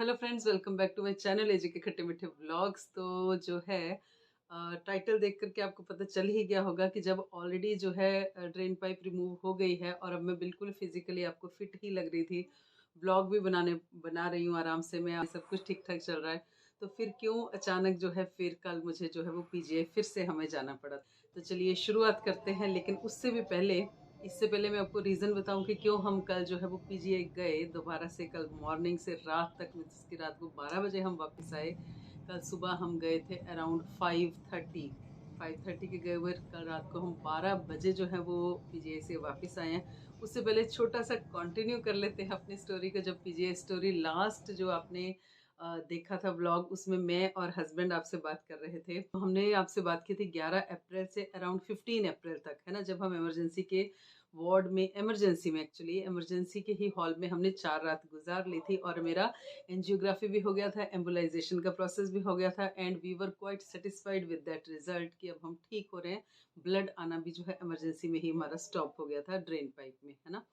Hello friends, welcome back to my channel AG के खट्टे मीठे व्लॉग्स। तो जो है टाइटल देख करके आपको पता चल ही गया होगा कि जब ऑलरेडी जो है ड्रेन पाइप रिमूव हो गई है और अब मैं बिल्कुल फिजिकली आपको फिट ही लग रही थी, व्लॉग भी बना रही हूँ आराम से, मैं सब कुछ ठीक ठाक चल रहा है, तो फिर क्यों अचानक जो है फिर कल मुझे जो है वो पीजीआई फिर से हमें जाना पड़ा। तो चलिए शुरुआत करते हैं, लेकिन उससे भी पहले इससे पहले मैं आपको रीज़न बताऊं कि क्यों हम कल जो है वो पीजीआई गए दोबारा से। कल मॉर्निंग से रात तक, जिसकी रात को 12 बजे हम वापस आए। कल सुबह हम गए थे अराउंड 5:30 के गए हुए, कल रात को हम 12 बजे जो है वो पीजीआई से वापस आए हैं। उससे पहले छोटा सा कंटिन्यू कर लेते हैं अपनी स्टोरी को। जब पीजीआई स्टोरी लास्ट जो आपने देखा था व्लॉग, उसमें मैं और हस्बैंड आपसे बात कर रहे थे। तो हमने आपसे बात की थी 11 अप्रैल से अराउंड 15 अप्रैल तक, है ना, जब हम इमरजेंसी के वार्ड में, एक्चुअली इमरजेंसी के ही हॉल में हमने 4 रात गुजार ली थी। और मेरा एंजियोग्राफी भी हो गया था, एम्बुलाइजेशन का प्रोसेस भी हो गया था, and we were quite satisfied with that result कि अब हम ठीक हो रहे हैं। ब्लड आना भी जो है इमरजेंसी में ही हमारा स्टॉप हो गया था ड्रेन पाइप में, है ना।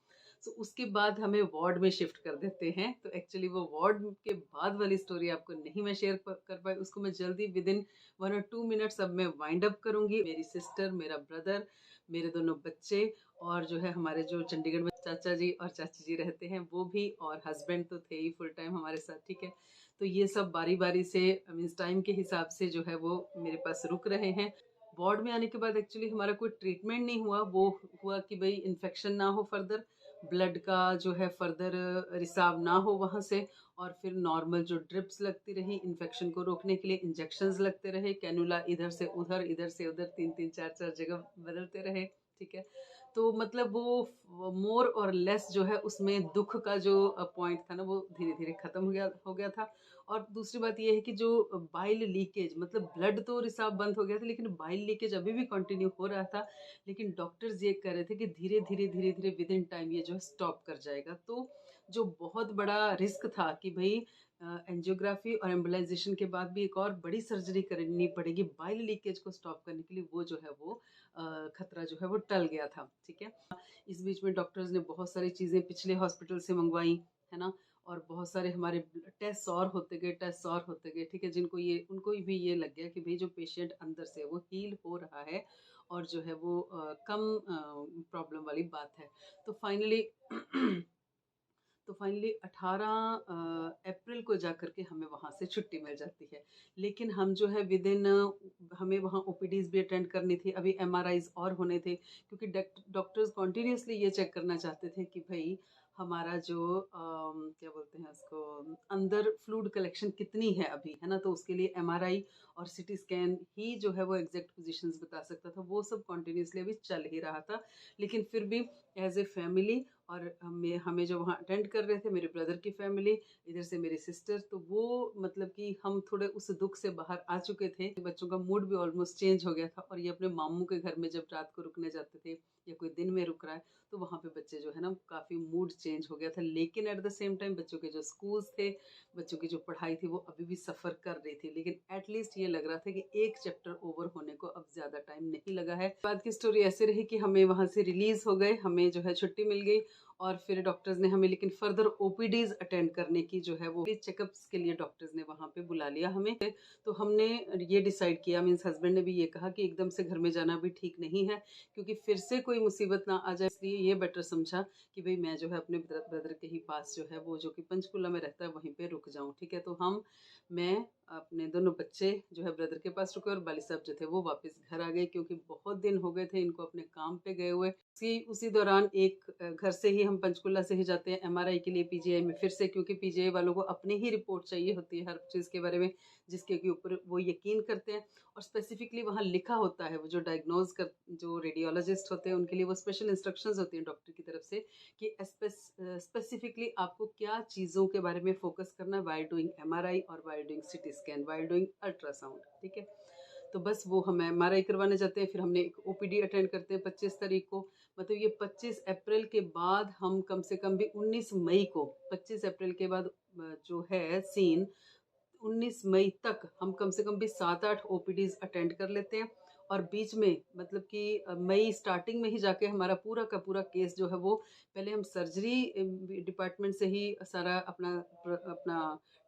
तो उसके बाद हमें वार्ड में शिफ्ट कर देते हैं। तो एक्चुअली वो वार्ड के बाद वाली स्टोरी आपको नहीं मैं शेयर कर पाई, उसको मैं जल्दी विद इन 1 और 2 मिनट्स अब मैं वाइंड अप करूंगी। मेरी सिस्टर, मेरा ब्रदर, मेरे दोनों बच्चे, और जो है हमारे जो चंडीगढ़ में चाचा जी और चाची जी रहते हैं वो भी, और हस्बैंड तो थे ही फुल टाइम हमारे साथ, ठीक है। तो ये सब बारी बारी से मीन्स टाइम के हिसाब से जो है वो मेरे पास रुक रहे हैं। वार्ड में आने के बाद एक्चुअली हमारा कोई ट्रीटमेंट नहीं हुआ, वो हुआ कि भाई इन्फेक्शन ना हो फर्दर, ब्लड का जो है फर्दर रिसाव ना हो वहाँ से, और फिर नॉर्मल जो ड्रिप्स लगती रही इन्फेक्शन को रोकने के लिए, इंजेक्शंस लगते रहे, कैनुला इधर से उधर, इधर से उधर, 3-3 4-4 जगह बदलते रहे, ठीक है। तो मतलब वो मोर और लेस जो है उसमें दुख का जो पॉइंट था ना, वो धीरे धीरे खत्म हो गया था। और दूसरी बात ये है कि जो बाइल लीकेज, मतलब ब्लड तो रिसाव बंद हो गया था, लेकिन बाइल लीकेज अभी भी कंटिन्यू हो रहा था। लेकिन डॉक्टर्स ये कह रहे थे कि धीरे धीरे धीरे धीरे विद इन टाइम ये जो है स्टॉप कर जाएगा। तो जो बहुत बड़ा रिस्क था कि भाई एंजियोग्राफी और एम्बुलाइजेशन के बाद भी एक और बड़ी सर्जरी करनी पड़ेगी बाइल लीकेज को स्टॉप करने के लिए, वो जो है वो खतरा जो है वो टल गया था, ठीक है। इस बीच में डॉक्टर्स ने बहुत सारी चीज़ें पिछले हॉस्पिटल से मंगवाई, है ना, और बहुत सारे हमारे टेस्ट और होते गए, ठीक है, जिनको ये, उनको भी ये लग गया कि भाई जो पेशेंट अंदर से वो हील हो रहा है और जो है वो कम प्रॉब्लम वाली बात है। तो फाइनली तो फाइनली 18 अप्रैल को जा कर के हमें वहाँ से छुट्टी मिल जाती है। लेकिन हम जो है विद इन, हमें वहाँ ओपीडीज भी अटेंड करनी थी, अभी एमआरआईज और होने थे, क्योंकि डॉक्टर्स कॉन्टिन्यूसली ये चेक करना चाहते थे कि भाई हमारा जो क्या बोलते हैं उसको, अंदर फ्लूइड कलेक्शन कितनी है अभी, है ना। तो उसके लिए एमआरआई और सिटी स्कैन ही जो है वो एग्जैक्ट पोजीशंस बता सकता था, वो सब कॉन्टिन्यूसली अभी चल ही रहा था। लेकिन फिर भी एज ए फैमिली, और हमें जो वहाँ अटेंड कर रहे थे, मेरे ब्रदर की फैमिली, इधर से मेरी सिस्टर, तो वो मतलब कि हम थोड़े उस दुख से बाहर आ चुके थे। बच्चों का मूड भी ऑलमोस्ट चेंज हो गया था, और ये अपने मामू के घर में जब रात को रुकने जाते थे या कोई दिन में रुक रहा है, तो वहाँ पे बच्चे जो है ना काफ़ी मूड चेंज हो गया था। लेकिन एट द सेम टाइम बच्चों के जो स्कूल्स थे, बच्चों की जो पढ़ाई थी, वो अभी भी सफ़र कर रही थी। लेकिन एटलीस्ट ये लग रहा था कि एक चैप्टर ओवर होने को अब ज़्यादा टाइम नहीं लगा है। बाद की स्टोरी ऐसे रही कि हमें वहाँ से रिलीज़ हो गए, हमें जो है छुट्टी मिल गई, और फिर डॉक्टर्स ने हमें लेकिन फर्दर ओपीडीज अटेंड करने की जो है वो चेकअप्स के लिए डॉक्टर्स ने वहाँ पे बुला लिया हमें। तो हमने ये डिसाइड किया, मीन्स हस्बैंड ने भी ये कहा कि एकदम से घर में जाना भी ठीक नहीं है, क्योंकि फिर से कोई मुसीबत ना आ जाए, इसलिए ये बेटर समझा कि भाई मैं जो है अपने ब्रदर के ही पास जो है वो, जो कि पंचकुला में रहता है, वहीं पे रुक जाऊँ, ठीक है। तो मैं अपने दोनों बच्चे जो है ब्रदर के पास रुके, और बाली साहब जो थे वो वापस घर आ गए, क्योंकि बहुत दिन हो गए थे इनको अपने काम पे गए हुए। उसी दौरान एक घर से ही हम पंचकुला से ही जाते हैं एमआरआई के लिए पीजीआई में फिर से, क्योंकि पीजीआई वालों को अपनी ही रिपोर्ट चाहिए होती है हर चीज़ के बारे में, जिसके के ऊपर वो यकीन करते हैं। और स्पेसिफिकली वहाँ लिखा होता है, वो जो डायग्नोज कर, जो रेडियोलॉजिस्ट होते हैं उनके लिए वो स्पेशल इंस्ट्रक्शंस होती हैं डॉक्टर की तरफ से, कि स्पेसिफिकली आपको क्या चीज़ों के बारे में फोकस करना है वाइल डूइंग एमआरआई और while doing CT scan, while doing ultrasound, ठीक है। तो बस वो हम एमआरआई करवाने जाते हैं, फिर हमने एक ओपीडी अटेंड करते हैं 25 तारीख को। मतलब ये 25 अप्रैल के बाद हम कम से कम भी 19 मई को, 25 अप्रैल के बाद जो है सीन, 19 मई तक हम कम से कम भी 7-8 ओपीडीज अटेंड कर लेते हैं। और बीच में मतलब कि मई स्टार्टिंग में ही जाके हमारा पूरा का पूरा केस जो है वो, पहले हम सर्जरी डिपार्टमेंट से ही सारा अपना अपना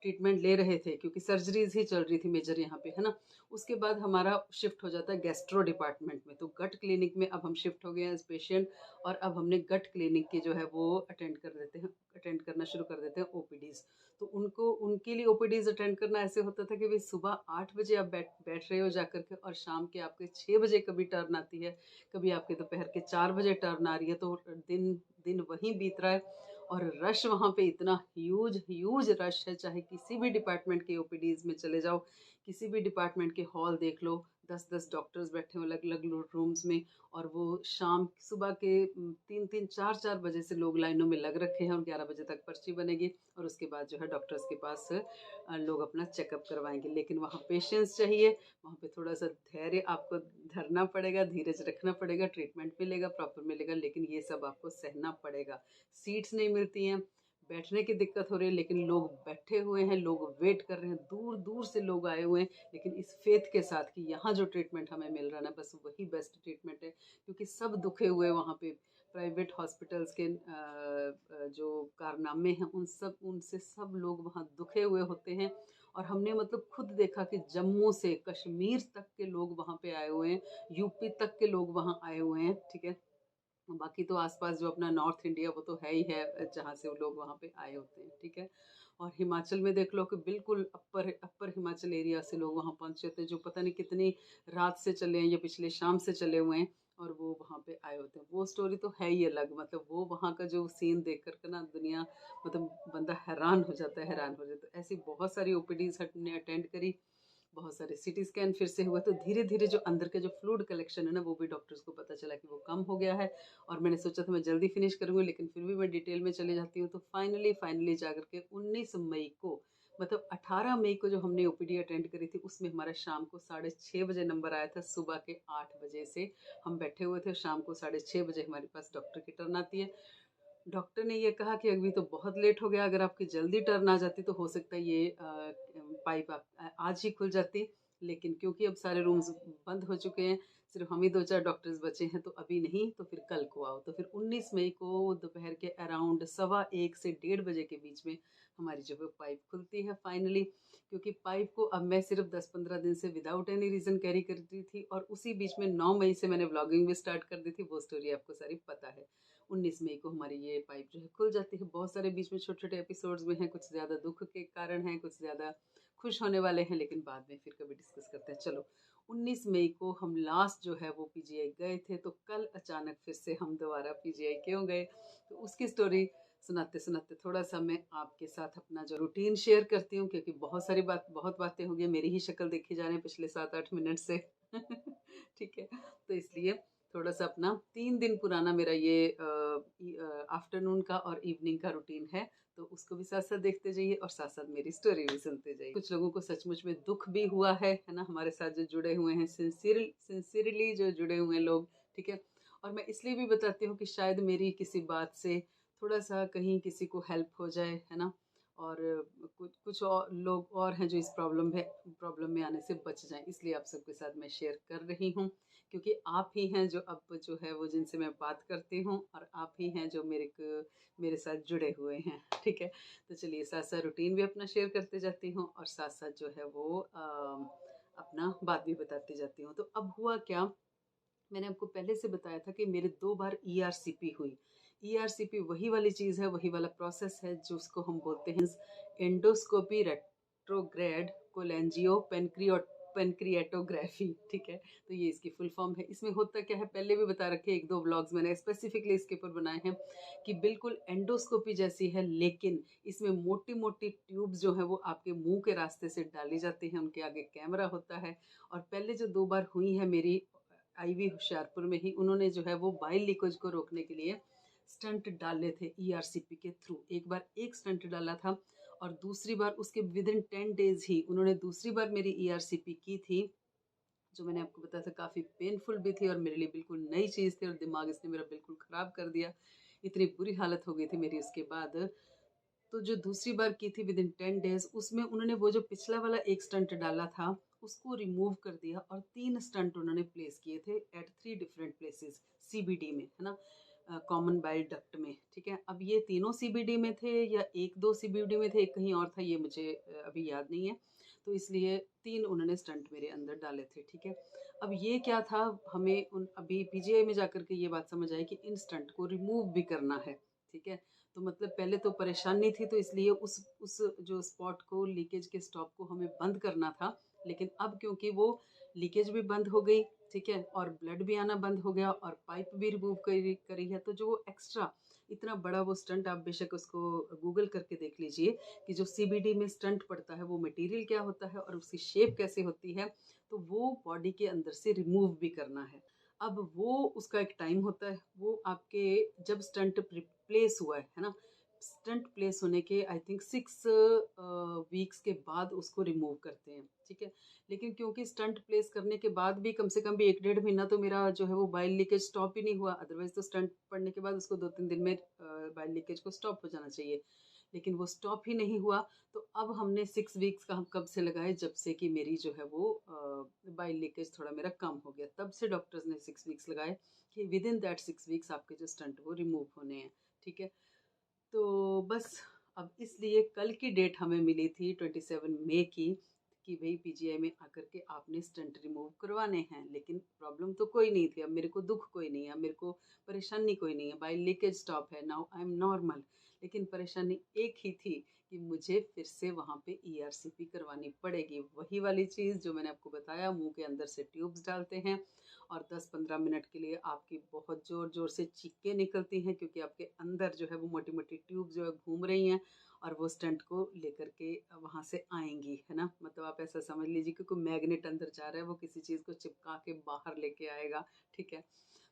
ट्रीटमेंट ले रहे थे क्योंकि सर्जरीज़ ही चल रही थी मेजर यहाँ पे, है ना? उसके बाद हमारा शिफ्ट हो जाता है गैस्ट्रो डिपार्टमेंट में, तो गट क्लिनिक में अब हम शिफ्ट हो गए हैं एज़ पेशेंट, और अब हमने गट क्लिनिक की जो है वो अटेंड करना शुरू कर देते हैं ओपीडीज़। तो उनको उनके लिए ओपीडीज़ अटेंड करना ऐसे होता था कि भई सुबह 8 बजे आप बैठ रहे हो जाकर के, और शाम के आपके 6 बजे कभी टर्न आती है, कभी आपके दोपहर के 4 बजे टर्न आ रही है, तो दिन दिन वहीं बीत रहा है, और रश वहाँ पे इतना ह्यूज ह्यूज रश है, चाहे किसी भी डिपार्टमेंट के ओपीडीज़ में चले जाओ, किसी भी डिपार्टमेंट के हॉल देख लो, 10-10 डॉक्टर्स बैठे हो अलग-अलग रूम्स में, और वो शाम सुबह के 3-3 4-4 बजे से लोग लाइनों में लग रखे हैं, और 11 बजे तक पर्ची बनेगी, और उसके बाद जो है डॉक्टर्स के पास लोग अपना चेकअप करवाएँगे। लेकिन वहाँ पेशेंस चाहिए, वहाँ पे थोड़ा-सा धैर्य आपको धरना पड़ेगा, धीरज रखना पड़ेगा, ट्रीटमेंट मिलेगा, प्रॉपर मिलेगा, लेकिन ये सब आपको सहना पड़ेगा। सीट्स नहीं मिलती हैं, बैठने की दिक्कत हो रही है, लेकिन लोग बैठे हुए हैं, लोग वेट कर रहे हैं, दूर-दूर से लोग आए हुए हैं, लेकिन इस फ़ेथ के साथ कि यहाँ जो ट्रीटमेंट हमें मिल रहा है ना, बस वही बेस्ट ट्रीटमेंट है, क्योंकि सब दुखे हुए वहाँ पे प्राइवेट हॉस्पिटल्स के जो कारनामे हैं, उनसे सब लोग वहाँ दुखे हुए होते हैं, और हमने मतलब खुद देखा कि जम्मू से कश्मीर तक के लोग वहाँ पे आए हुए हैं, यूपी तक के लोग वहाँ आए हुए हैं, ठीक है? बाकी तो आसपास जो अपना नॉर्थ इंडिया वो तो है ही है, जहाँ से वो लोग वहाँ पे आए होते हैं, ठीक है? और हिमाचल में देख लो कि बिल्कुल अपर अपर हिमाचल एरिया से लोग वहाँ पहुँचे होते हैं, जो पता नहीं कितनी रात से चले हैं या पिछले शाम से चले हुए हैं, और वो वहाँ पे आए होते हैं। वो स्टोरी तो है ही अलग, मतलब वो वहाँ का जो सीन देख कर के ना दुनिया, मतलब बंदा हैरान हो जाता है, हैरान हो जाता है। ऐसी बहुत सारी ओपीडीज़ हमने अटेंड करी, बहुत सारे सीटी स्कैन फिर से हुआ, तो धीरे-धीरे जो अंदर के जो फ्लूइड कलेक्शन है ना, वो भी डॉक्टर्स को पता चला कि वो कम हो गया है, और मैंने सोचा था मैं जल्दी फिनिश करूँगी, लेकिन फिर भी मैं डिटेल में चली जाती हूँ। तो फाइनली जाकर के 19 मई को, मतलब 18 मई को जो हमने ओपीडी अटेंड करी थी, उसमें हमारा शाम को 6:30 बजे नंबर आया था। सुबह के 8 बजे से हम बैठे हुए थे, शाम को 6:30 बजे हमारे पास डॉक्टर की टर्न आती है। डॉक्टर ने ये कहा कि अभी तो बहुत लेट हो गया, अगर आपकी जल्दी टर्न आ जाती तो हो सकता है ये पाइप आज ही खुल जाती, लेकिन क्योंकि अब सारे रूम्स बंद हो चुके हैं, सिर्फ हम ही 2-4 डॉक्टर्स बचे हैं, तो अभी नहीं, तो फिर कल को आओ। तो फिर 19 मई को दोपहर के अराउंड 1:15 से 1:30 बजे के बीच में हमारी जो है पाइप खुलती है फाइनली, क्योंकि पाइप को अब मैं सिर्फ 10-15 दिन से विदाउट एनी रीज़न कैरी कर रही थी, और उसी बीच में 9 मई से मैंने व्लॉगिंग भी स्टार्ट कर दी थी, वो स्टोरी आपको सारी पता है। 19 मई को हमारी ये पाइप जो है खुल जाती है। बहुत सारे बीच में छोटे-छोटे एपिसोड्स में हैं, कुछ ज़्यादा दुःख के कारण हैं, कुछ ज़्यादा खुश होने वाले हैं, लेकिन बाद में फिर कभी डिस्कस करते हैं। चलो, 19 मई को हम लास्ट जो है वो पीजीआई गए थे, तो कल अचानक फिर से हम दोबारा पीजीआई क्यों गए? तो उसकी स्टोरी सुनाते-सुनाते थोड़ा-सा मैं आपके साथ अपना जो रूटीन शेयर करती हूँ, क्योंकि बहुत बातें हो गई, मेरी ही शक्ल देखी जा रही है पिछले 7-8 मिनट से। ठीक है? तो इसलिए थोड़ा-सा अपना 3 दिन पुराना मेरा ये आफ्टरनून का और इवनिंग का रूटीन है, तो उसको भी साथ-साथ देखते जाइए और साथ-साथ मेरी स्टोरी भी सुनते जाइए। कुछ लोगों को सचमुच में दुःख भी हुआ है ना? हमारे साथ जो जुड़े हुए हैं, सिंसियरली जो जुड़े हुए हैं लोग, ठीक है? और मैं इसलिए भी बताती हूँ कि शायद मेरी किसी बात से थोड़ा-सा कहीं किसी को हेल्प हो जाए, है ना? और कुछ कुछ और लोग और हैं जो इस प्रॉब्लम में आने से बच जाएँ, इसलिए आप सबके साथ मैं शेयर कर रही हूँ। क्योंकि आप ही हैं जो अब जो है वो जिनसे मैं बात करती हूँ, और आप ही हैं जो मेरे साथ जुड़े हुए हैं, ठीक है? तो चलिए साथ-साथ रूटीन भी अपना शेयर करते जाती हूँ, और साथ-साथ जो है वो अपना बात भी बताती जाती हूँ। तो अब हुआ क्या, मैंने आपको पहले से बताया था कि मेरे 2 बार ईआरसीपी हुई। ईआरसीपी वही वाली चीज़ है, वही वाला प्रोसेस है जो उसको हम बोलते हैं एंडोस्कोपी रेट्रोग्रेड कोलेंजियो पेनक्रिएटोग्राफी, ठीक है? तो ये इसकी फुल फॉर्म है। इसमें होता क्या है, पहले भी बता रखे, 1-2 व्लॉग्स मैंने स्पेसिफिकली इसके ऊपर बनाए हैं, कि बिल्कुल एंडोस्कोपी जैसी है, लेकिन इसमें मोटी-मोटी ट्यूब्स जो हैं वो आपके मुँह के रास्ते से डाली जाती हैं, उनके आगे कैमरा होता है। और पहले जो 2 बार हुई है मेरी आईवी होशियारपुर में ही, उन्होंने जो है वो बाइल लीकेज को रोकने के लिए स्टंट डाले थे ईआरसीपी के थ्रू। एक बार एक स्टंट डाला था, और दूसरी बार उसके विदिन 10 डेज ही उन्होंने दूसरी बार मेरी ईआरसीपी की थी, जो मैंने आपको बताया था काफ़ी पेनफुल भी थी, और मेरे लिए बिल्कुल नई चीज़ थी, और दिमाग इसने मेरा बिल्कुल ख़राब कर दिया। इतनी बुरी हालत हो गई थी मेरी उसके बाद। तो जो दूसरी बार की थी विदिन 10 डेज़, उसमें उन्होंने वो जो पिछला वाला एक स्टंट डाला था, उसको रिमूव कर दिया, और 3 स्टंट उन्होंने प्लेस किए थे एट 3 डिफरेंट प्लेसेस सीबीडी में, है ना? कॉमन बाइल डक्ट में, ठीक है। अब ये तीनों सीबीडी में थे या 1-2 सीबीडी में थे, एक कहीं और था, ये मुझे अभी याद नहीं है। तो इसलिए 3 उन्होंने स्टंट मेरे अंदर डाले थे, ठीक है। अब ये क्या था, हमें उन अभी पीजीआई में जाकर के ये बात समझ आई कि इन स्टंट को रिमूव भी करना है, ठीक है। तो मतलब पहले तो परेशानी थी, तो इसलिए उस जो स्पॉट को, लीकेज के स्टॉप को हमें बंद करना था। लेकिन अब क्योंकि वो लीकेज भी बंद हो गई, ठीक है, और ब्लड भी आना बंद हो गया और पाइप भी रिमूव करी है, तो जो एक्स्ट्रा इतना बड़ा वो स्टंट, आप बेशक उसको गूगल करके देख लीजिए कि जो सीबीडी में स्टंट पड़ता है वो मटेरियल क्या होता है और उसकी शेप कैसे होती है, तो वो बॉडी के अंदर से रिमूव भी करना है। अब वो उसका एक टाइम होता है, वो आपके जब स्टंट प्लेस हुआ है ना, स्टंट प्लेस होने के आई थिंक 6 वीक्स के बाद उसको रिमूव करते हैं, ठीक है। लेकिन क्योंकि स्टंट प्लेस करने के बाद भी कम से कम भी 1-1.5 महीना तो मेरा जो है वो बाइल लीकेज स्टॉप ही नहीं हुआ, अदरवाइज तो स्टंट पड़ने के बाद उसको 2-3 दिन में बाइल लीकेज को स्टॉप हो जाना चाहिए, लेकिन वो स्टॉप ही नहीं हुआ। तो अब हमने 6 वीक्स का हम कब से लगाए, जब से कि मेरी जो है वो बाइल लीकेज थोड़ा मेरा कम हो गया, तब से डॉक्टर्स ने 6 वीक्स लगाए कि विद इन दैट 6 वीक्स आपके जो स्टंट वो रिमूव होने हैं, ठीक है। तो बस अब इसलिए कल की डेट हमें मिली थी 27 मई की, कि भाई पीजीआई में आकर के आपने स्टंट रिमूव करवाने हैं। लेकिन प्रॉब्लम तो कोई नहीं थी, अब मेरे को दुख कोई नहीं है, अब मेरे को परेशानी कोई नहीं है, बाई लीकेज स्टॉप है, नाउ आई एम नॉर्मल। लेकिन परेशानी एक ही थी कि मुझे फिर से वहाँ पे ईआरसीपी करवानी पड़ेगी, वही वाली चीज़ जो मैंने आपको बताया, मुंह के अंदर से ट्यूब्स डालते हैं और 10-15 मिनट के लिए आपकी बहुत ज़ोर ज़ोर से चीखें निकलती हैं, क्योंकि आपके अंदर जो है वो मोटी मोटी ट्यूब जो है घूम रही हैं और वो स्टंट को लेकर के वहाँ से आएंगी, है ना। मतलब आप ऐसा समझ लीजिए कि कोई मैग्नेट अंदर जा रहा है, वो किसी चीज़ को चिपका के बाहर लेके आएगा, ठीक है।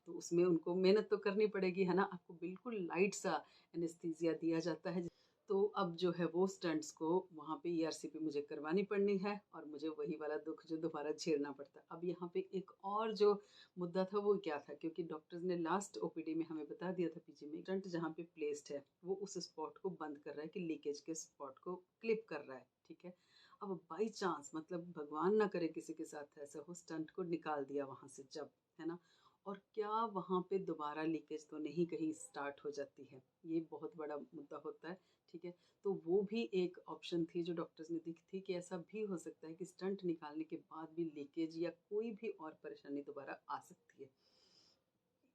तो उसमें उनको मेहनत तो करनी पड़ेगी, है ना। आपको बिल्कुल लाइट सा एनेस्थीसिया दिया जाता है। तो अब जो है वो स्टंट्स को वहाँ पे ईआरसीपी मुझे करवानी पड़नी है और मुझे वही वाला दुख जो दोबारा झेलना पड़ता है। अब यहाँ पे एक और जो मुद्दा था वो क्या था, क्योंकि डॉक्टर्स ने लास्ट ओपीडी में हमें बता दिया था पीजी में, स्टंट जहाँ पे प्लेस्ड है वो उस स्पॉट को बंद कर रहा है, कि लीकेज के स्पॉट को क्लिप कर रहा है, ठीक है। अब बाई चांस, मतलब भगवान ना करे किसी के साथ ऐसा हो, स्टंट को निकाल दिया वहाँ से जब, है ना, और क्या वहाँ पे दोबारा लीकेज तो नहीं कहीं स्टार्ट हो जाती है, ये बहुत बड़ा मुद्दा होता है, ठीक है। तो वो भी एक ऑप्शन थी जो डॉक्टर्स ने दी थी, कि ऐसा भी हो सकता है कि स्टंट निकालने के बाद भी लीकेज या कोई भी और परेशानी दोबारा आ सकती है,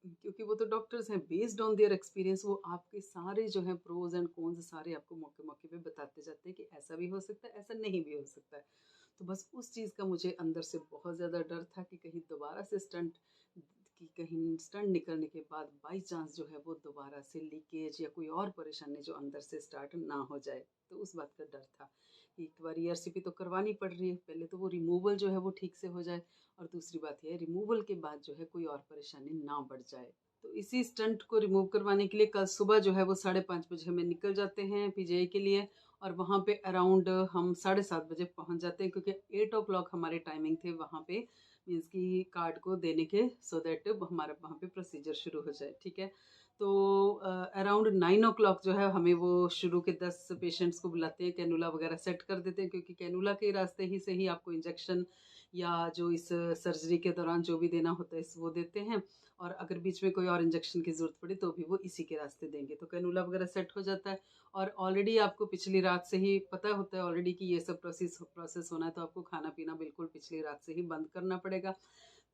क्योंकि वो तो डॉक्टर्स हैं, बेस्ड ऑन देयर एक्सपीरियंस वो आपके सारे जो है प्रोज एंड कॉन्स सारे आपको मौके मौके पे बताते जाते हैं कि ऐसा भी हो सकता है, ऐसा नहीं भी हो सकता है। तो बस उस चीज़ का मुझे अंदर से बहुत ज़्यादा डर था कि कहीं दोबारा से स्टंट, कि कहीं स्टंट निकलने के बाद बाई चांस जो है वो दोबारा से लीकेज या कोई और परेशानी जो अंदर से स्टार्ट ना हो जाए। तो उस बात का डर था कि एक बार ईआरसीपी तो करवानी पड़ रही है, पहले तो वो रिमूवल जो है वो ठीक से हो जाए, और दूसरी बात यह है रिमूवल के बाद जो है कोई और परेशानी ना बढ़ जाए। तो इसी स्टंट को रिमूव करवाने के लिए कल सुबह जो है वो 5:30 बजे हमें निकल जाते हैं पीजीआई के लिए, और वहाँ पे अराउंड हम 7:30 बजे पहुँच जाते हैं, क्योंकि 8 o'clock हमारे टाइमिंग थे वहाँ पे, मीन्स की कार्ड को देने के, सो दैट हमारा वहाँ पे प्रोसीजर शुरू हो जाए, ठीक है। तो अराउंड 9 o'clock जो है हमें वो शुरू के 10 पेशेंट्स को बुलाते हैं, कैनुला वगैरह सेट कर देते हैं, क्योंकि कैनुला के रास्ते ही से ही आपको इंजेक्शन या जो इस सर्जरी के दौरान जो भी देना होता है वो देते हैं, और अगर बीच में कोई और इंजेक्शन की ज़रूरत पड़े तो भी वो इसी के रास्ते देंगे। तो कैनुला वगैरह सेट हो जाता है, और ऑलरेडी आपको पिछली रात से ही पता होता है ऑलरेडी कि ये सब प्रोसेस होना है, तो आपको खाना पीना बिल्कुल पिछली रात से ही बंद करना पड़ेगा।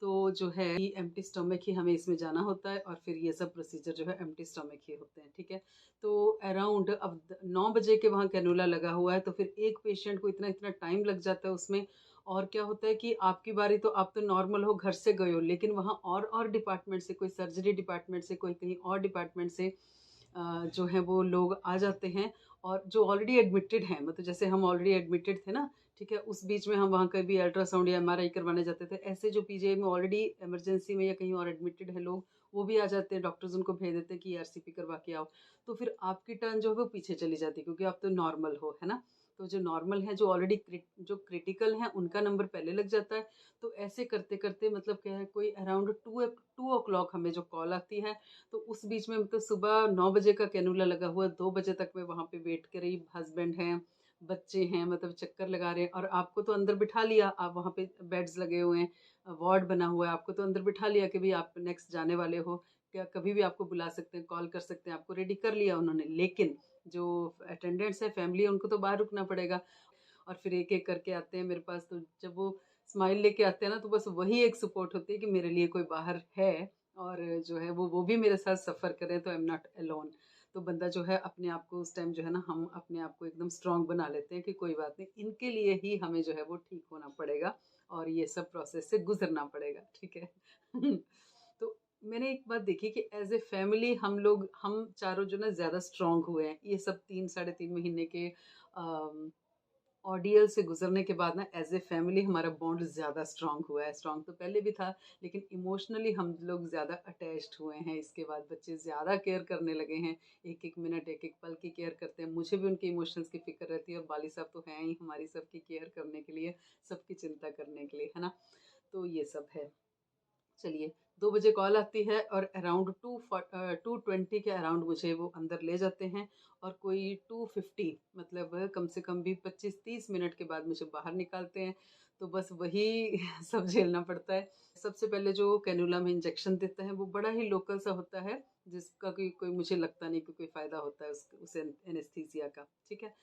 तो जो है एम्प्टी स्टमक ही हमें इसमें जाना होता है, और फिर ये सब प्रोसीजर जो है एम्प्टी स्टमक ही होते हैं, ठीक है। तो अराउंड अब 9 बजे के वहाँ कैनुला लगा हुआ है, तो फिर एक पेशेंट को इतना इतना टाइम लग जाता है उसमें। और क्या होता है कि आपकी बारी, तो आप तो नॉर्मल हो, घर से गए हो, लेकिन वहाँ और डिपार्टमेंट से, कोई सर्जरी डिपार्टमेंट से, कोई कहीं और डिपार्टमेंट से जो है वो लोग आ जाते हैं, और जो ऑलरेडी एडमिटेड हैं, मतलब जैसे हम ऑलरेडी एडमिटेड थे ना, ठीक है, उस बीच में हम वहाँ कभी अल्ट्रासाउंड या एमआरआई करवाने जाते थे, ऐसे जो पीजीआई में ऑलरेडी इमरजेंसी में या कहीं और एडमिटेड है लोग, वो भी आ जाते हैं, डॉक्टर्स उनको भेज देते हैं कि ईआरसीपी करवा के आओ। तो फिर आपकी टर्न जो है वो पीछे चली जाती है, क्योंकि आप तो नॉर्मल हो, है ना। तो जो नॉर्मल है, जो ऑलरेडी जो क्रिटिकल है, उनका नंबर पहले लग जाता है। तो ऐसे करते करते मतलब क्या है, कोई अराउंड 2 o'clock हमें जो कॉल आती है, तो उस बीच में मतलब सुबह 9 बजे का कैनुला लगा हुआ, 2 बजे तक मैं वहाँ पे वेट करी, हस्बैंड हैं, बच्चे हैं, मतलब चक्कर लगा रहे हैं, और आपको तो अंदर बिठा लिया, आप वहाँ पे बेड्स लगे हुए हैं, वार्ड बना हुआ है, आपको तो अंदर बिठा लिया कि भाई आप नेक्स्ट जाने वाले हो, क्या कभी भी आपको बुला सकते हैं, कॉल कर सकते हैं, आपको रेडी कर लिया उन्होंने, लेकिन जो अटेंडेंट्स है, फैमिली है, उनको तो बाहर रुकना पड़ेगा। और फिर एक-एक करके आते हैं मेरे पास, तो जब वो स्माइल लेके आते हैं ना, तो बस वही एक सपोर्ट होती है कि मेरे लिए कोई बाहर है और जो है वो भी मेरे साथ सफ़र कर रहे हैं, तो आई एम नॉट अलोन। तो बंदा जो है अपने आप को उस टाइम जो है ना, हम अपने आप को एकदम स्ट्रॉन्ग बना लेते हैं कि कोई बात नहीं, इनके लिए ही हमें जो है वो ठीक होना पड़ेगा और ये सब प्रोसेस से गुज़रना पड़ेगा, ठीक है? तो मैंने एक बात देखी कि एज़ ए फैमिली हम चारों जो ना ज़्यादा स्ट्रॉन्ग हुए हैं। ये सब 3 साढ़े 3 महीने के ऑर्डियल से गुज़रने के बाद ना एज़ ए फैमिली हमारा बॉन्ड ज़्यादा स्ट्रॉन्ग हुआ है। स्ट्रॉन्ग तो पहले भी था, लेकिन इमोशनली हम लोग ज़्यादा अटैच्ड हुए हैं। इसके बाद बच्चे ज़्यादा केयर करने लगे हैं। एक-एक मिनट, एक-एक पल की केयर करते हैं। मुझे भी उनके इमोशंस की फ़िक्र रहती है और बाली साहब तो हैं ही हमारी सबकी केयर करने के लिए, सबकी चिंता करने के लिए, है ना? तो ये सब है। चलिए, 2 बजे कॉल आती है और अराउंड 2:20 के अराउंड मुझे वो अंदर ले जाते हैं और कोई 2:50 मतलब कम से कम भी 25-30 मिनट के बाद मुझे बाहर निकालते हैं। तो बस वही सब झेलना पड़ता है। सबसे पहले जो कैन्युला में इंजेक्शन देता है, वो बड़ा ही लोकल सा होता है, जिसका कोई कोई मुझे लगता नहीं कि कोई फ़ायदा होता है उस एनेस्थीसिया का, ठीक है?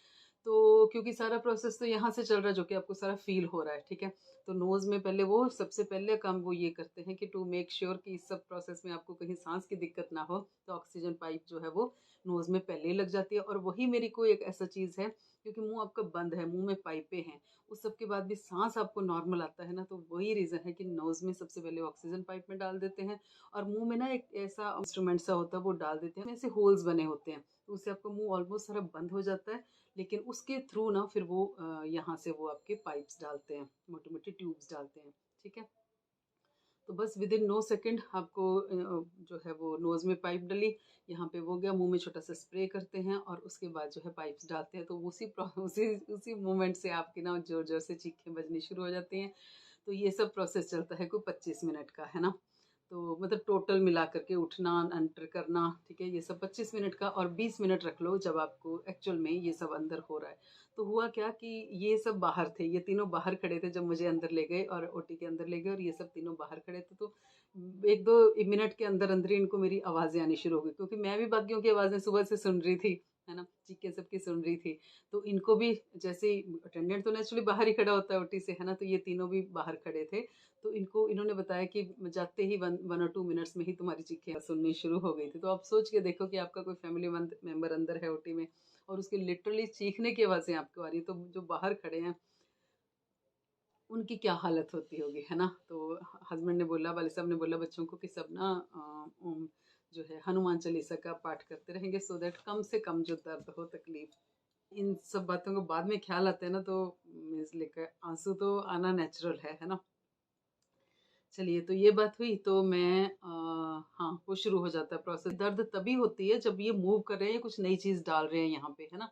तो क्योंकि सारा प्रोसेस तो यहाँ से चल रहा है, जो कि आपको सारा फ़ील हो रहा है, ठीक है? तो नोज़ में पहले वो सबसे पहले काम वो ये करते हैं कि टू मेक श्योर कि इस सब प्रोसेस में आपको कहीं साँस की दिक्कत ना हो, तो ऑक्सीजन पाइप जो है वो नोज़ में पहले ही लग जाती है। और वही मेरी कोई एक ऐसा चीज़ है, क्योंकि मुँह आपका बंद है, मुँह में पाइपें हैं, उस सब के बाद भी साँस आपको नॉर्मल आता है ना, तो वही रीज़न है कि नोज़ में सबसे पहले ऑक्सीजन पाइप में डाल देते हैं और मुँह में ना एक ऐसा इंस्ट्रूमेंट सा होता है, वो डाल देते हैं, ऐसे होल्स बने होते हैं, तो उससे आपका मुँह ऑलमोस्ट सारा बंद हो जाता है। लेकिन उसके थ्रू ना फिर वो यहाँ से वो आपके पाइप्स डालते हैं, मोटी-मोटी ट्यूब्स डालते हैं, ठीक है? तो बस विदिन नो सेकंड आपको जो है वो नोज़ में पाइप डली, यहाँ पे वो गया, मुँह में छोटा-सा स्प्रे करते हैं और उसके बाद जो है पाइप्स डालते हैं, तो उसी मोमेंट से आपकी ना ज़ोर-ज़ोर से चीखें बजनी शुरू हो जाती हैं। तो ये सब प्रोसेस चलता है कोई 25 मिनट का, है ना? तो मतलब टोटल मिला कर के उठना, एंटर करना, ठीक है? ये सब 25 मिनट का और 20 मिनट रख लो जब आपको एक्चुअल में ये सब अंदर हो रहा है। तो हुआ क्या कि ये सब बाहर थे, ये तीनों बाहर खड़े थे जब मुझे अंदर ले गए और ओटी के अंदर ले गए और ये सब तीनों बाहर खड़े थे, तो 1-2 मिनट के अंदर-अंदर ही इनको मेरी आवाज़ें आनी शुरू हो गई, क्योंकि मैं भी बाकियों की आवाज़ें सुबह से सुन रही थी, है ना? चीखें सबकी सुन रही थी। तो इनको भी जैसे ही अटेंडेंट तो नेचुरली बाहर ही खड़ा होता है ओटी से, है ना? तो ये तीनों भी बाहर खड़े थे। तो इन्होंने बताया कि जाते ही 1 और 2 मिनट्स में ही तुम्हारी चीखें सुननी शुरू हो गई थी। तो आप सोच के देखो कि आपका कोई फैमिली मेंबर अंदर है ओटी में और उसकी लिटरली चीखने की आवाज़ें आपको आ रही हैं, तो जो बाहर खड़े हैं उनकी क्या हालत होती होगी, है ना? तो हस्बैंड ने बोला, वाले साहब ने बोला बच्चों को कि सब ना जो है हनुमान चालीसा का पाठ करते रहेंगे, सो दैट कम से कम जो दर्द हो, तकलीफ, इन सब बातों को बाद में ख्याल आते हैं ना, तो मीन्स लेकर आंसू तो आना नेचुरल है ना? चलिए, तो ये बात हुई, तो मैं हाँ, वो शुरू हो जाता है प्रोसेस। दर्द तभी होती है जब ये मूव कर रहे हैं, कुछ नई चीज़ डाल रहे हैं यहाँ पे, है ना?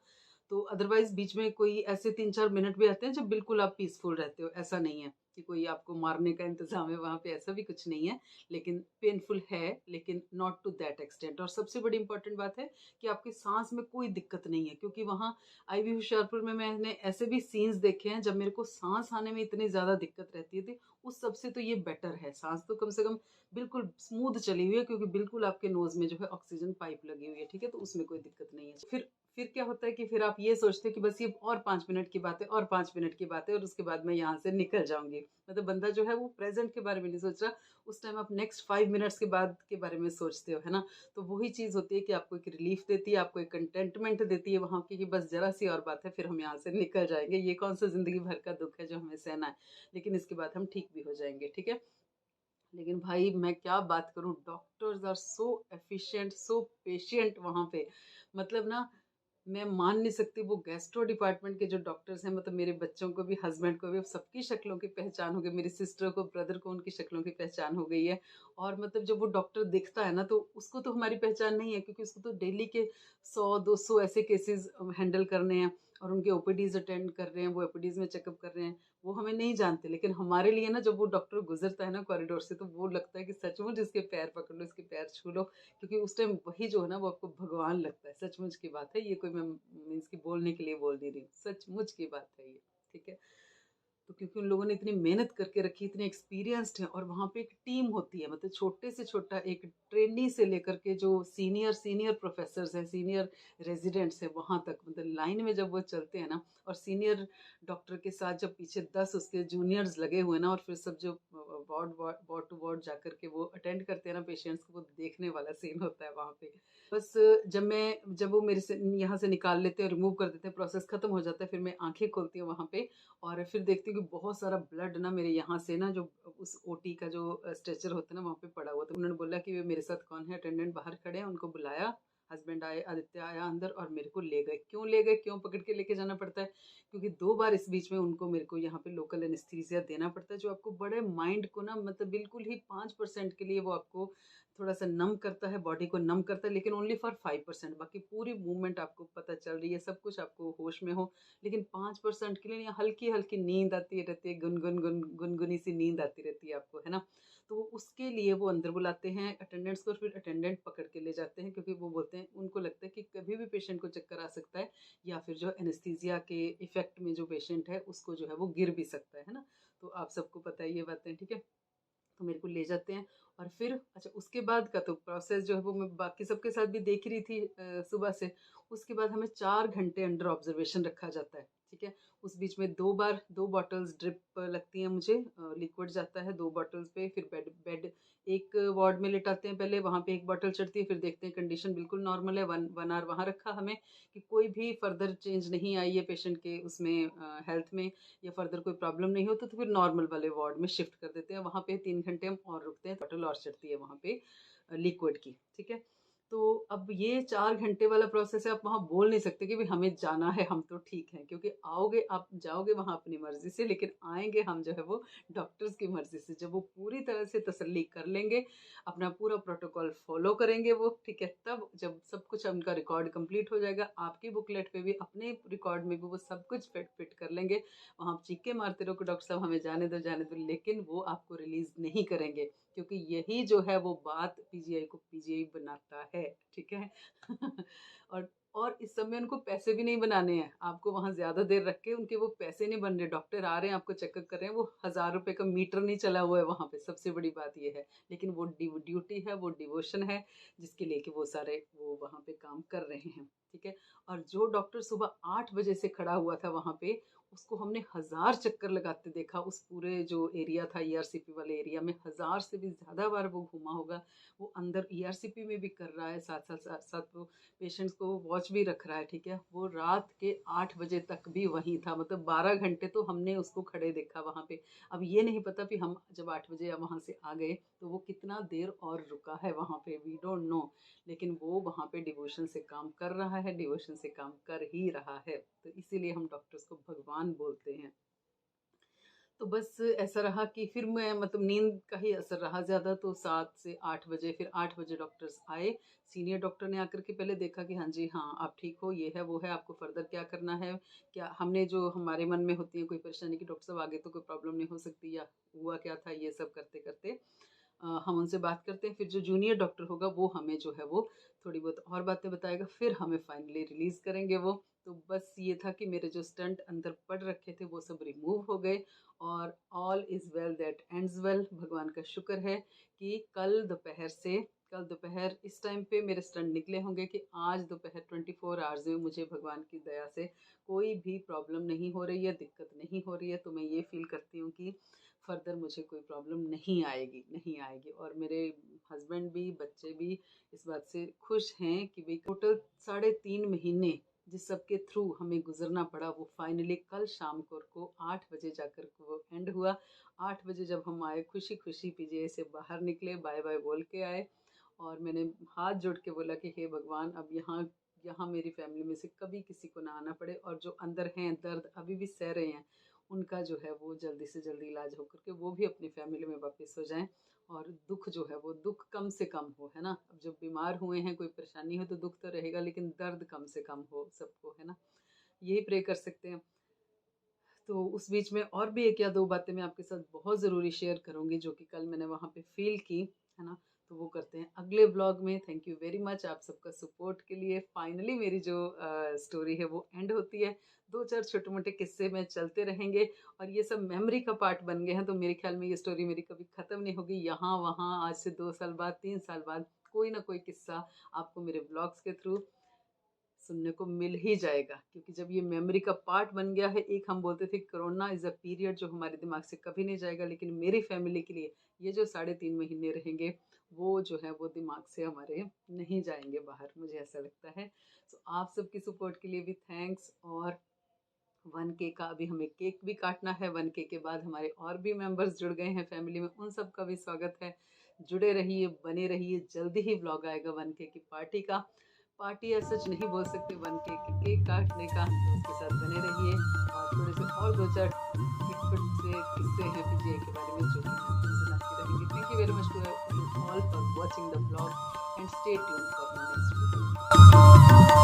तो अदरवाइज़ बीच में कोई ऐसे 3-4 मिनट भी आते हैं जब बिल्कुल आप पीसफुल रहते हो, ऐसा नहीं है कि कोई आपको मारने का इंतज़ाम है वहाँ पे, ऐसा भी कुछ नहीं है। लेकिन पेनफुल है, लेकिन नॉट टू दैट एक्सटेंट। और सबसे बड़ी इम्पोर्टेंट बात है कि आपकी साँस में कोई दिक्कत नहीं है, क्योंकि वहाँ आईवी होशियारपुर में मैंने ऐसे भी सीन्स देखे हैं जब मेरे को साँस आने में इतनी ज़्यादा दिक्कत रहती थी, उस सब से तो ये बेटर है। साँस तो कम से कम बिल्कुल स्मूथ चली हुई है, क्योंकि बिल्कुल आपके नोज़ में जो है ऑक्सीजन पाइप लगी हुई है, ठीक है? तो उसमें कोई दिक्कत नहीं है। फिर क्या होता है कि फिर आप ये सोचते हो कि बस ये और 5 मिनट की बात है और 5 मिनट की बात है और उसके बाद मैं यहाँ से निकल जाऊँगी। मतलब बंदा जो है वो प्रेज़ेंट के बारे में नहीं सोच रहा, उस टाइम आप नेक्स्ट 5 मिनट्स के बाद के बारे में सोचते हो, है ना? तो वही चीज़ होती है कि आपको एक रिलीफ़ देती है, आपको एक कंटेंटमेंट देती है वहाँ की कि बस ज़रा-सी और बात है, फिर हम यहाँ से निकल जाएँगे। ये कौन-सा ज़िंदगी भर का दुःख है जो हमें सहना है, लेकिन इसके बाद हम ठीक भी हो जाएँगे, ठीक है? लेकिन भाई मैं क्या बात करूँ, doctors are so efficient, so patient वहाँ पे। मतलब ना मैं मान नहीं सकती, वो गैस्ट्रो डिपार्टमेंट के जो डॉक्टर्स हैं, मतलब मेरे बच्चों को भी, हस्बैंड को भी, अब सबकी शक्लों की पहचान हो गई, मेरी सिस्टर को, ब्रदर को, उनकी शक्लों की पहचान हो गई है। और मतलब जब वो डॉक्टर दिखता है ना, तो उसको तो हमारी पहचान नहीं है, क्योंकि उसको तो डेली के 100-200 ऐसे केसेस हैंडल करने हैं और उनके ओपीडीज अटेंड कर रहे हैं, वो ओपीडीज में चेकअप कर रहे हैं, वो हमें नहीं जानते। लेकिन हमारे लिए ना, जब वो डॉक्टर गुजरता है ना कॉरिडोर से, तो वो लगता है कि सचमुच इसके पैर पकड़ लो, इसके पैर छू लो, क्योंकि उस टाइम वही जो है ना, वो आपको भगवान लगता है। सचमुच की बात है, ये कोई मैं मीन्स की बोलने के लिए बोल नहीं रही हूँ, सचमुच की बात है ये, ठीक है? तो क्योंकि उन लोगों ने इतनी मेहनत करके रखी, इतने एक्सपीरियंस्ड हैं और वहाँ पे एक टीम होती है, मतलब छोटे से छोटा एक ट्रेनी से लेकर के जो सीनियर सीनियर प्रोफेसर्स हैं, सीनियर रेजिडेंट्स हैं, वहाँ तक मतलब लाइन में जब वो चलते हैं ना, और सीनियर डॉक्टर के साथ जब पीछे 10 उसके जूनियर्स लगे हुए हैं ना, और फिर सब जो वार्ड वार्ड टू वार्ड जाकर के वो अटेंड करते हैं ना पेशेंट्स को, वो देखने वाला सीन होता है वहाँ पे। बस जब वो मेरे से यहाँ से निकाल लेते हैं, रिमूव कर देते हैं, प्रोसेस खत्म हो जाता है, फिर मैं आंखें खोलती हूँ वहाँ पे और फिर देखती हूँ कि बहुत सारा ब्लड ना मेरे यहाँ से ना, जो उस ओटी का जो स्ट्रेचर होता है ना वहाँ पे पड़ा हुआ। तो उन्होंने बोला कि वे मेरे साथ कौन है, अटेंडेंट बाहर खड़े हैं, उनको बुलाया, हस्बैंड आए, आदित्य आया अंदर और मेरे को ले गए। क्यों ले गए, क्यों पकड़ के लेके जाना पड़ता है, क्योंकि 2 बार इस बीच में उनको मेरे को यहाँ पे लोकल एनेस्थीसिया देना पड़ता है, जो आपको बड़े माइंड को ना, मतलब बिल्कुल ही 5% के लिए वो आपको थोड़ा सा नम करता है, बॉडी को नम करता है, लेकिन ओनली फॉर 5%। बाकी पूरी मूवमेंट आपको पता चल रही है, सब कुछ आपको होश में हो, लेकिन 5% के लिए हल्की हल्की नींद आती रहती है, गुनगुनी सी नींद आती रहती है आपको, है ना। तो उसके लिए वो अंदर बुलाते हैं अटेंडेंट्स को, और फिर अटेंडेंट पकड़ के ले जाते हैं, क्योंकि वो बोलते हैं, उनको लगता है कि कभी भी पेशेंट को चक्कर आ सकता है, या फिर जो एनेस्थीसिया के इफेक्ट में जो पेशेंट है उसको जो है वो गिर भी सकता है ना। तो आप सबको पता है ये बातें, ठीक है। तो मेरे को ले जाते हैं और फिर अच्छा उसके बाद का तो प्रोसेस जो है वो मैं बाकी सबके साथ भी देख रही थी सुबह से। उसके बाद हमें 4 घंटे अंडर ऑब्जर्वेशन रखा जाता है, ठीक है। उस बीच में 2 बार 2 बॉटल्स ड्रिप लगती हैं मुझे, लिक्विड जाता है 2 बॉटल्स पे। फिर बेड बेड एक वार्ड में लेटाते हैं, पहले वहाँ पे एक बॉटल चढ़ती है, फिर देखते हैं कंडीशन बिल्कुल नॉर्मल है, वन आवर वहाँ रखा हमें कि कोई भी फर्दर चेंज नहीं आई है पेशेंट के उसमें हेल्थ में, या फर्दर कोई प्रॉब्लम नहीं हो तो फिर नॉर्मल वाले वार्ड में शिफ्ट कर देते हैं। वहाँ पे 3 घंटे हम और रुकते हैं, बॉटल और चढ़ती है वहाँ पे लिक्विड की, ठीक है। तो अब ये 4 घंटे वाला प्रोसेस है, आप वहाँ बोल नहीं सकते कि भाई हमें जाना है, हम तो ठीक हैं, क्योंकि आओगे आप जाओगे वहाँ अपनी मर्जी से, लेकिन आएंगे हम जो है वो डॉक्टर्स की मर्जी से। जब वो पूरी तरह से तसल्ली कर लेंगे, अपना पूरा प्रोटोकॉल फॉलो करेंगे वो, ठीक है, तब जब सब कुछ उनका रिकॉर्ड कंप्लीट हो जाएगा, आपकी बुकलेट पे भी अपने रिकॉर्ड में भी वो सब कुछ फिट फिट कर लेंगे। वहाँ आप चीखे मारते रहो कि डॉक्टर साहब हमें जाने दो जाने दो, लेकिन वो आपको रिलीज नहीं करेंगे, क्योंकि यही जो है वो बात पीजीआई को पीजीआई बनाता है, ठीक है। और और इस समय उनको पैसे भी नहीं बनाने हैं, आपको वहां ज्यादा देर रख के उनके वो पैसे नहीं बन रहे। डॉक्टर आ रहे हैं, आपको चेकअप कर रहे हैं, वो 1000 रुपए का मीटर नहीं चला हुआ है वहां पे, सबसे बड़ी बात ये है। लेकिन वो ड्यूटी है, वो डिवोशन है, जिसके लेके वो सारे वो वहां पे काम कर रहे हैं, ठीक है। और जो डॉक्टर सुबह 8 बजे से खड़ा हुआ था वहां पे, उसको हमने 1000 चक्कर लगाते देखा। उस पूरे जो एरिया था ईआरसीपी वाले एरिया में 1000 से भी ज्यादा बार वो घूमा होगा। वो अंदर ईआरसीपी में भी कर रहा है, साथ साथ साथ साथ वो पेशेंट्स को वॉच भी रख रहा है, ठीक है। वो रात के 8 बजे तक भी वहीं था, मतलब 12 घंटे तो हमने उसको खड़े देखा वहां पे। अब ये नहीं पता कि हम जब 8 बजे वहां से आ गए तो वो कितना देर और रुका है वहां पे, वी डोंट नो। लेकिन वो वहाँ पे डिवोशन से काम कर रहा है, डिवोशन से काम कर ही रहा है, तो इसीलिए हम डॉक्टर्स को भगवान बोलते हैं। तो बस ऐसा रहा कि फिर मैं मतलब नींद का ही असर रहा ज़्यादा, तो 7 से 8 बजे, फिर 8 बजे डॉक्टर्स आए। सीनियर डॉक्टर ने आकर के पहले देखा कि हाँ जी हाँ आप ठीक हो, ये है वो है, आपको फर्दर क्या करना है। क्या हमने जो हमारे मन में होती है कोई परेशानी कि डॉक्टर साहब आगे तो कोई प्रॉब्लम नहीं हो सकती, या हुआ क्या था, ये सब करते करते हम उनसे बात करते हैं। फिर जो जूनियर डॉक्टर होगा वो हमें जो है वो थोड़ी बहुत और बातें बताएगा, फिर हमें फाइनली रिलीज करेंगे वो। तो बस ये था कि मेरे जो स्टंट अंदर पड़ रखे थे वो सब रिमूव हो गए, और all is well that ends well. भगवान का शुक्र है कि कल दोपहर इस टाइम पे मेरे स्टंट निकले होंगे, कि आज दोपहर 24 आवर्स में मुझे भगवान की दया से कोई भी प्रॉब्लम नहीं हो रही है, दिक्कत नहीं हो रही है। तो मैं ये फील करती हूँ कि फर्दर मुझे कोई प्रॉब्लम नहीं आएगी, नहीं आएगी। और मेरे हस्बैंड भी, बच्चे भी इस बात से खुश हैं कि भाई टोटल 3.5 महीने जिस सब के थ्रू हमें गुजरना पड़ा, वो फाइनली कल शाम को 8 बजे जाकर वो एंड हुआ। 8 बजे जब हम आए, खुशी खुशी पीजीआई से बाहर निकले, बाय बाय बोल के आए। और मैंने हाथ जोड़ के बोला कि हे भगवान, अब यहाँ यहाँ मेरी फैमिली में से कभी किसी को ना आना पड़े, और जो अंदर हैं दर्द अभी भी सह रहे हैं, उनका जो है वो जल्दी से जल्दी इलाज हो करके वो भी अपनी फैमिली में वापस हो जाएं। और दुख जो है वो दुख कम से कम हो, है ना। अब जब बीमार हुए हैं, कोई परेशानी हो तो दुख तो रहेगा, लेकिन दर्द कम से कम हो सबको, है ना। यही प्रे कर सकते हैं। तो उस बीच में और भी एक या दो बातें मैं आपके साथ बहुत ज़रूरी शेयर करूँगी, जो कि कल मैंने वहाँ पे फ़ील की, है ना। तो वो करते हैं अगले ब्लॉग में। थैंक यू वेरी मच आप सबका सपोर्ट के लिए। फाइनली मेरी जो स्टोरी है वो एंड होती है। 2-4 छोटे-मोटे किस्से में चलते रहेंगे और ये सब मेमोरी का पार्ट बन गए हैं, तो मेरे ख्याल में ये स्टोरी मेरी कभी ख़त्म नहीं होगी। यहाँ-वहाँ आज से 2 साल बाद, 3 साल बाद कोई ना कोई किस्सा आपको मेरे ब्लॉग्स के थ्रू सुनने को मिल ही जाएगा, क्योंकि जब ये मेमोरी का पार्ट बन गया है। एक हम बोलते थे कोरोना इज़ अ पीरियड जो हमारे दिमाग से कभी नहीं जाएगा, लेकिन मेरी फैमिली के लिए ये जो 3.5 महीने रहेंगे वो जो है वो दिमाग से हमारे नहीं जाएंगे बाहर, मुझे ऐसा लगता है। तो आप सबकी सपोर्ट के लिए भी थैंक्स। और 1K का अभी हमें केक भी काटना है। 1K के बाद हमारे और भी मेंबर्स जुड़ गए हैं फैमिली में, उन सब का भी स्वागत है। जुड़े रहिए, बने रहिए, जल्दी ही व्लॉग आएगा 1K की पार्टी का। पार्टी ऐसा सच नहीं बोल सकते, 1K के केक काटने का। तो उसके साथ बने रहिए और थोड़े से और 2-4 खिटपट से किस्से हैं पीजीआई के बारे में जो कि मैं आपको सुनाती रहेंगी। Thank you very much to you all for watching the blog and stay tuned for my next video.